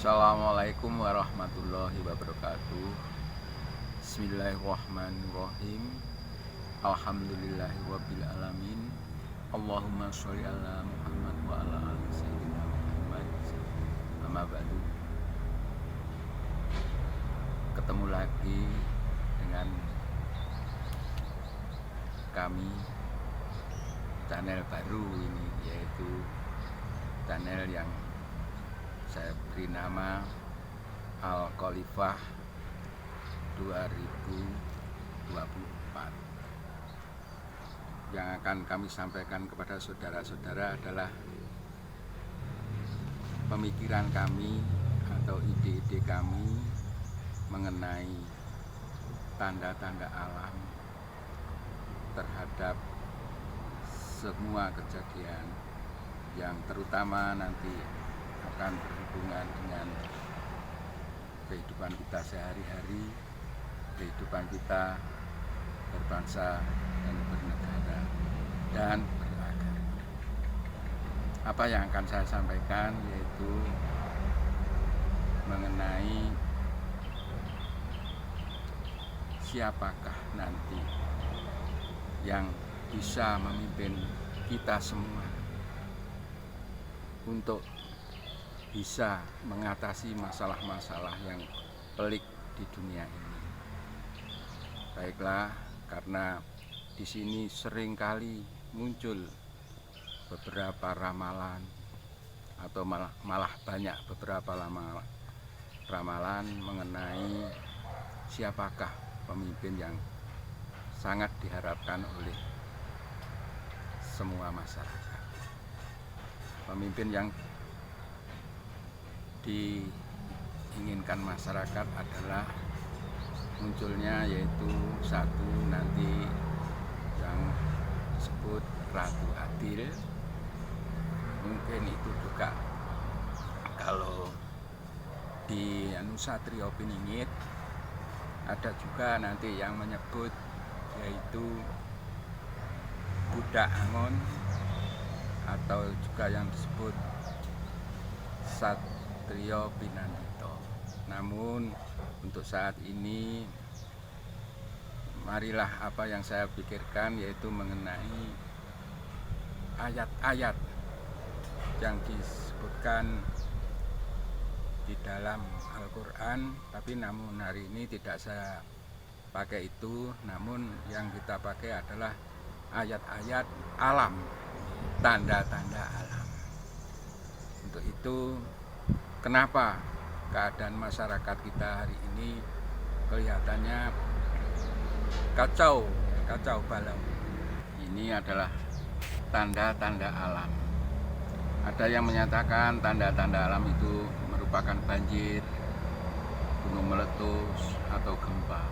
Assalamualaikum warahmatullahi wabarakatuh. Bismillahirrahmanirrahim. Alhamdulillahirabbil alamin. Allahumma sholli ala Muhammad wa ala ali sayyidina Muhammad. Amma ba'du. Ketemu lagi dengan kami, channel baru ini, yaitu channel yang saya beri nama Al Khalifah 2024. Yang akan kami sampaikan kepada saudara-saudara adalah pemikiran kami atau ide-ide kami mengenai tanda-tanda alam terhadap semua kejadian yang terutama nanti akan berhubungan dengan kehidupan kita sehari-hari, kehidupan kita berbangsa dan bernegara dan beragama. Apa yang akan saya sampaikan yaitu mengenai siapakah nanti yang bisa memimpin kita semua untuk bisa mengatasi masalah-masalah yang pelik di dunia ini. Baiklah, karena di sini seringkali muncul beberapa ramalan atau malah banyak beberapa ramalan mengenai siapakah pemimpin yang sangat diharapkan oleh semua masyarakat. Pemimpin yang diinginkan masyarakat adalah munculnya yaitu satu nanti yang disebut Ratu Adil. Mungkin itu juga kalau di Satrio Piningit ada juga nanti yang menyebut yaitu Budak Angon atau juga yang disebut Satrio Pinandito. Namun untuk saat ini marilah apa yang saya pikirkan yaitu mengenai ayat-ayat yang disebutkan di dalam Al-Quran, tapi namun hari ini tidak saya pakai itu, namun yang kita pakai adalah ayat-ayat alam, tanda-tanda alam. Untuk itu kenapa keadaan masyarakat kita hari ini kelihatannya kacau balau. Ini adalah tanda-tanda alam. Ada yang menyatakan tanda-tanda alam itu merupakan banjir, gunung meletus, atau gempa.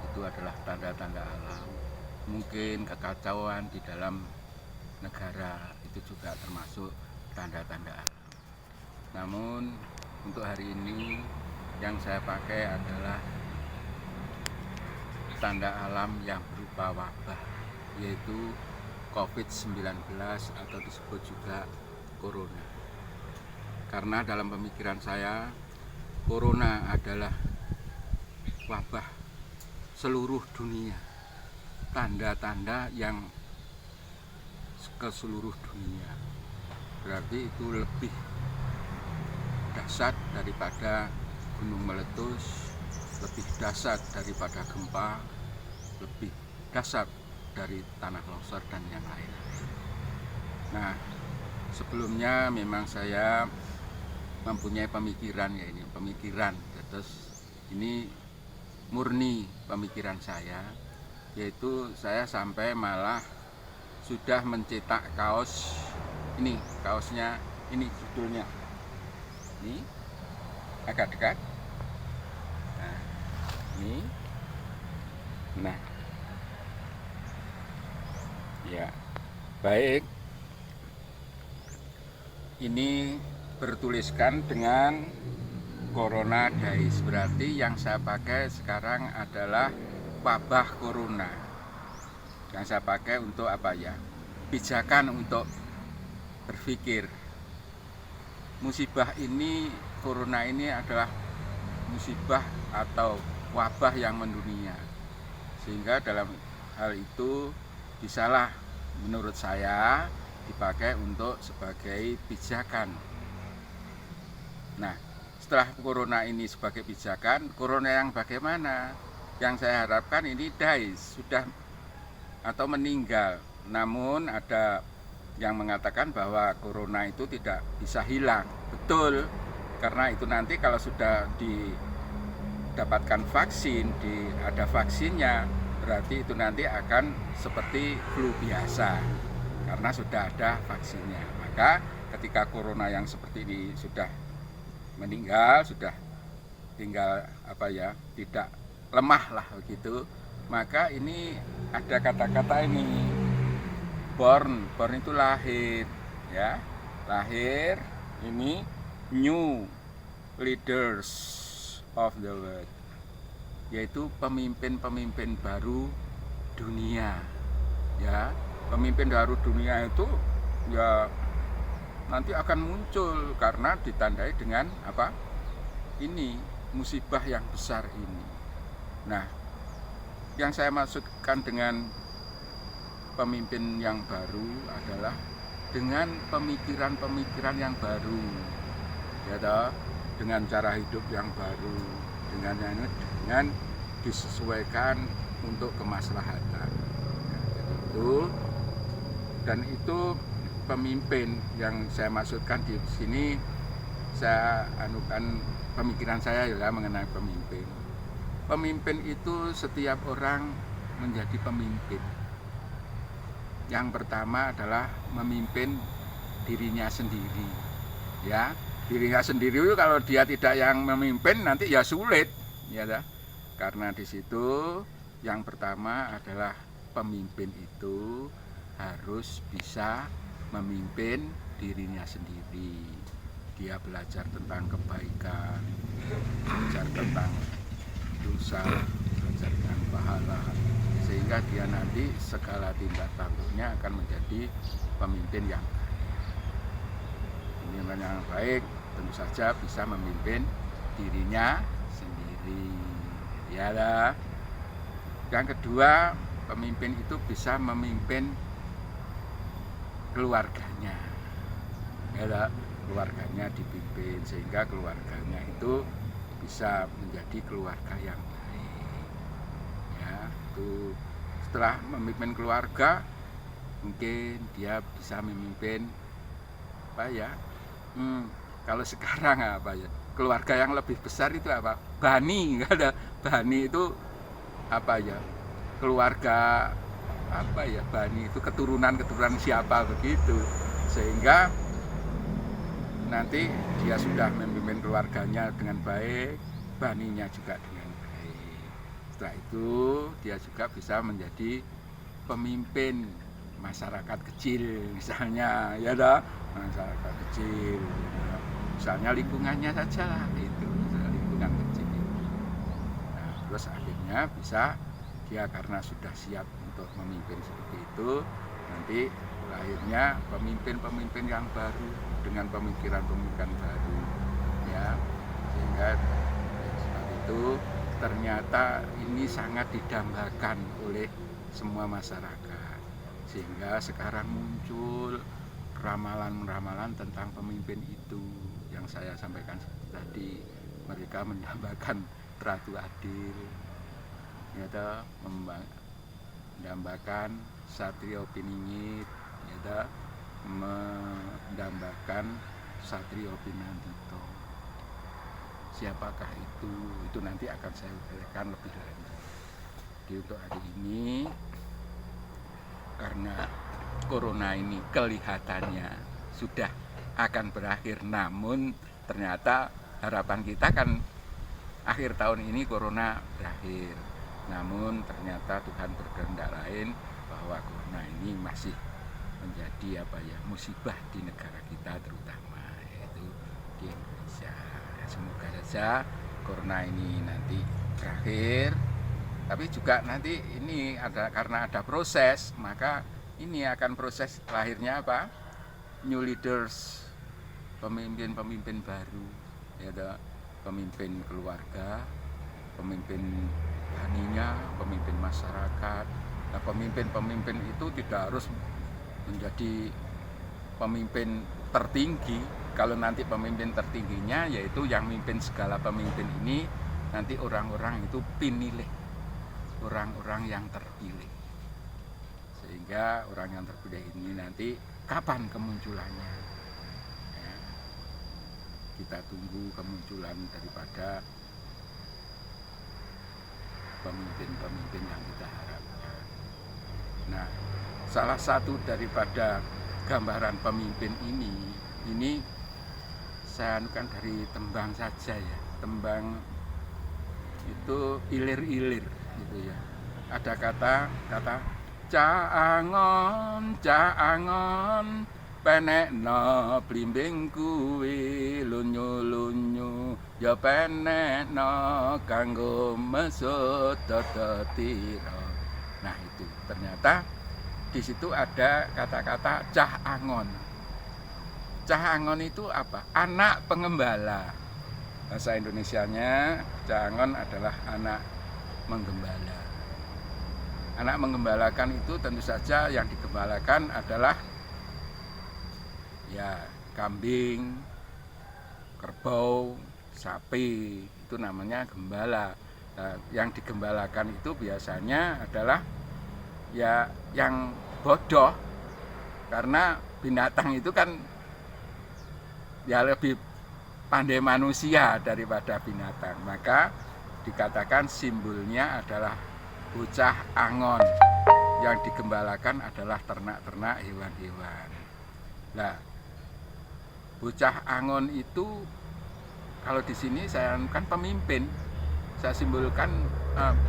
Itu adalah tanda-tanda alam. Mungkin kekacauan di dalam negara itu juga termasuk tanda-tanda alam. Namun untuk hari ini yang saya pakai adalah tanda alam yang berupa wabah, yaitu COVID-19 atau disebut juga Corona. Karena dalam pemikiran saya, Corona adalah wabah seluruh dunia, tanda-tanda yang ke seluruh dunia. Berarti itu lebih dahsyat daripada gunung meletus, lebih dahsyat daripada gempa, lebih dahsyat dari tanah longsor dan yang lain. Nah, sebelumnya memang saya mempunyai pemikiran terus ini murni pemikiran saya, yaitu saya sampai malah sudah mencetak kaos ini, kaosnya ini judulnya ini agak dekat. Nah, ini, nah, ya, baik. Ini bertuliskan dengan Corona Days, berarti yang saya pakai sekarang adalah wabah corona. Yang saya pakai untuk apa ya? Pijakan untuk berpikir musibah ini, corona ini adalah musibah atau wabah yang mendunia, sehingga dalam hal itu bisalah menurut saya dipakai untuk sebagai pijakan. Nah, setelah corona ini sebagai pijakan, corona yang bagaimana? Yang saya harapkan ini sudah atau meninggal. Namun ada yang mengatakan bahwa corona itu tidak bisa hilang. Betul, karena itu nanti kalau sudah didapatkan vaksin, ada vaksinnya, berarti itu nanti akan seperti flu biasa karena sudah ada vaksinnya. Maka ketika corona yang seperti ini sudah meninggal, sudah tinggal tidak lemah lah begitu, maka ini ada kata-kata ini, born itu lahir, ya, lahir, ini new leaders of the world, yaitu pemimpin-pemimpin baru dunia, ya. Pemimpin baru dunia itu ya nanti akan muncul karena ditandai dengan apa? Ini musibah yang besar ini. Nah, yang saya maksudkan dengan pemimpin yang baru adalah dengan pemikiran-pemikiran yang baru, ya toh, dengan cara hidup yang baru, dengan disesuaikan untuk kemaslahatan. Dan itu pemimpin yang saya maksudkan di sini, saya anukan pemikiran saya ya mengenai pemimpin. Pemimpin itu setiap orang menjadi pemimpin. Yang pertama adalah memimpin dirinya sendiri, ya. Dirinya sendiri itu kalau dia tidak yang memimpin nanti ya sulit, ya dah. Karena di situ yang pertama adalah pemimpin itu harus bisa memimpin dirinya sendiri. Dia belajar tentang kebaikan, belajar tentang dosa, belajar tentang pahala, sehingga dia nanti segala tindak tanduknya akan menjadi pemimpin yang baik. Pemimpin yang baik tentu saja bisa memimpin dirinya sendiri, ya lah. Yang kedua, pemimpin itu bisa memimpin keluarganya, ya lah. Keluarganya dipimpin sehingga keluarganya itu bisa menjadi keluarga yang baik, ya. Itu setelah memimpin keluarga, mungkin dia bisa memimpin apa ya, kalau sekarang apa ya, keluarga yang lebih besar itu apa, bani, nggak ada bani itu apa ya, keluarga apa ya, bani itu keturunan siapa begitu, sehingga nanti dia sudah memimpin keluarganya dengan baik, baninya juga dengan baik. Setelah itu dia juga bisa menjadi pemimpin masyarakat kecil misalnya, ya dah, masyarakat kecil, misalnya lingkungannya saja lah, itu lingkungan kecil. Nah, terus akhirnya bisa dia karena sudah siap untuk memimpin seperti itu, nanti lahirnya pemimpin-pemimpin yang baru dengan pemikiran-pemikiran baru, ya. Sehingga sebab itu ternyata ini sangat didambakan oleh semua masyarakat, sehingga sekarang muncul ramalan-ramalan tentang pemimpin itu yang saya sampaikan tadi. Mereka mendambakan ratu adil, ya, mendambakan Satrio Piningit, ya, mendambakan Satrio Pinandito. Siapakah itu? Itu nanti akan saya uraikan lebih lanjut. Jadi untuk hari ini, karena corona ini kelihatannya sudah akan berakhir, namun ternyata harapan kita kan akhir tahun ini corona berakhir. Namun ternyata Tuhan berkehendak lain bahwa corona ini masih menjadi musibah di negara kita, terutama yaitu di Indonesia. Semoga saja corona ini nanti berakhir, tapi juga nanti ini karena ada proses, maka ini akan proses lahirnya new leaders, pemimpin-pemimpin baru, ya toh, pemimpin keluarga, pemimpin taninya, pemimpin masyarakat. Nah, pemimpin-pemimpin itu tidak harus menjadi pemimpin tertinggi. Kalau nanti pemimpin tertingginya yaitu yang mimpin segala pemimpin ini, nanti orang-orang itu pinilih, orang-orang yang terpilih. Sehingga orang yang terpilih ini nanti kapan kemunculannya? Ya, kita tunggu kemunculan daripada pemimpin-pemimpin yang kita harapkan. Nah, salah satu daripada gambaran pemimpin ini saya anukan dari tembang saja ya. Tembang itu ilir-ilir gitu ya. Ada kata caangon penekno blimbing kuwi lunyu-lunyu ya penekno kanggo mesut tetira. Nah, itu ternyata di situ ada kata-kata cah angon. Cah angon itu apa? Anak pengembala. Bahasa Indonesianya cah angon adalah anak menggembala. Anak menggembalakan itu tentu saja yang digembalakan adalah ya kambing, kerbau, sapi, itu namanya gembala. Nah, yang digembalakan itu biasanya adalah ya yang bodoh, karena binatang itu kan ya lebih pandai manusia daripada binatang, maka dikatakan simbolnya adalah bocah angon. Yang digembalakan adalah ternak-ternak, hewan-hewan. Nah, bocah angon itu kalau di sini saya kan pemimpin, saya simbolkan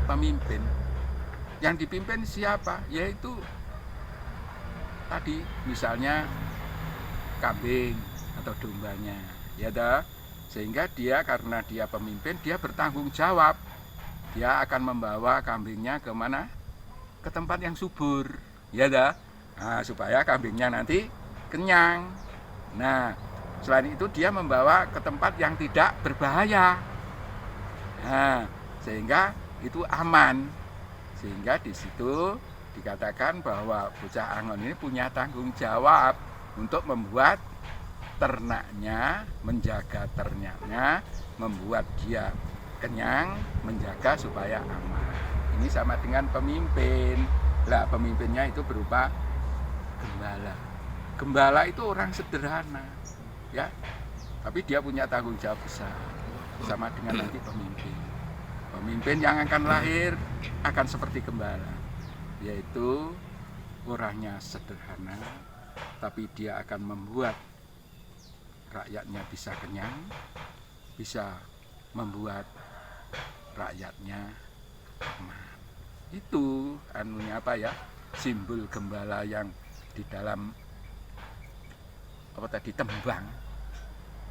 pemimpin. Yang dipimpin siapa? Yaitu tadi misalnya kambing atau dombanya, ya dah. Sehingga dia karena dia pemimpin, dia bertanggung jawab. Dia akan membawa kambingnya ke mana? Ke tempat yang subur, ya dah. Nah, supaya kambingnya nanti kenyang. Nah, selain itu dia membawa ke tempat yang tidak berbahaya. Nah, sehingga itu aman. Sehingga di situ dikatakan bahwa bocah angon ini punya tanggung jawab untuk membuat ternaknya, menjaga ternaknya, membuat dia kenyang, menjaga supaya aman. Ini sama dengan pemimpin. Lah, pemimpinnya itu berupa gembala. Gembala itu orang sederhana, ya, tapi dia punya tanggung jawab besar, sama dengan nanti pemimpin. Pemimpin yang akan lahir akan seperti gembala, yaitu orangnya sederhana, tapi dia akan membuat rakyatnya bisa kenyang, bisa membuat rakyatnya aman. Itu anunya apa ya, simbol gembala yang di dalam apa tadi, tembang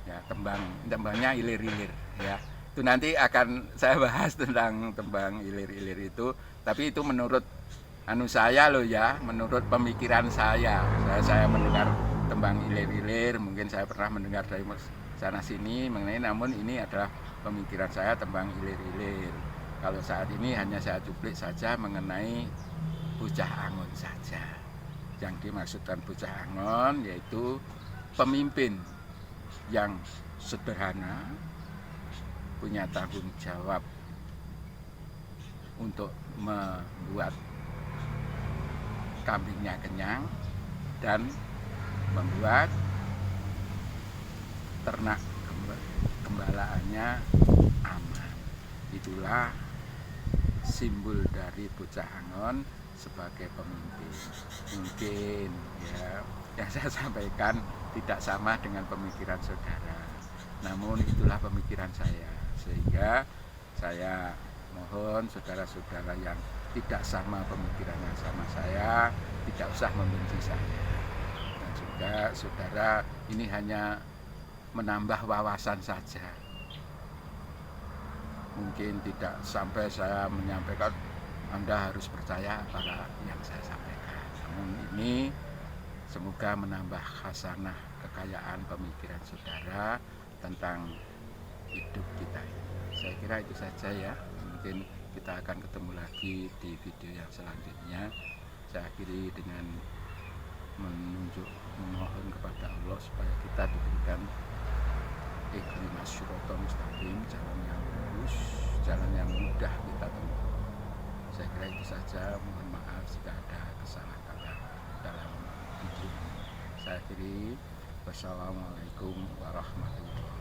ya, tembangnya ilir-ilir ya. Itu nanti akan saya bahas tentang tembang ilir-ilir itu, tapi itu menurut saya loh ya, menurut pemikiran saya mendengar tembang ilir-ilir, mungkin saya pernah mendengar dari sana sini mengenai, namun ini adalah pemikiran saya tembang ilir-ilir. Kalau saat ini hanya saya cuplik saja mengenai bocah angon saja. Yang dimaksudkan bocah angon yaitu pemimpin yang sederhana, punya tanggung jawab untuk membuat kambingnya kenyang dan membuat ternak gembalaannya aman. Itulah simbol dari bocah angon sebagai pemimpin. Mungkin ya yang saya sampaikan tidak sama dengan pemikiran saudara, namun itulah pemikiran saya, sehingga saya mohon saudara-saudara yang tidak sama pemikirannya sama saya tidak usah membenci saya, dan juga saudara ini hanya menambah wawasan saja. Mungkin tidak sampai saya menyampaikan Anda harus percaya pada yang saya sampaikan, namun ini Semoga menambah khasanah kekayaan pemikiran saudara tentang hidup kita ini. Saya kira itu saja ya. Mungkin kita akan ketemu lagi di video yang selanjutnya. Saya akhiri dengan memohon kepada Allah supaya kita diberikan ikhlas syurotol mustaqim, jalan yang lurus, jalan yang mudah kita tempuh. Saya kira itu saja. Mohon maaf jika ada kesalahan kata dalam video. Saya akhiri. Wassalamualaikum warahmatullahi wabarakatuh.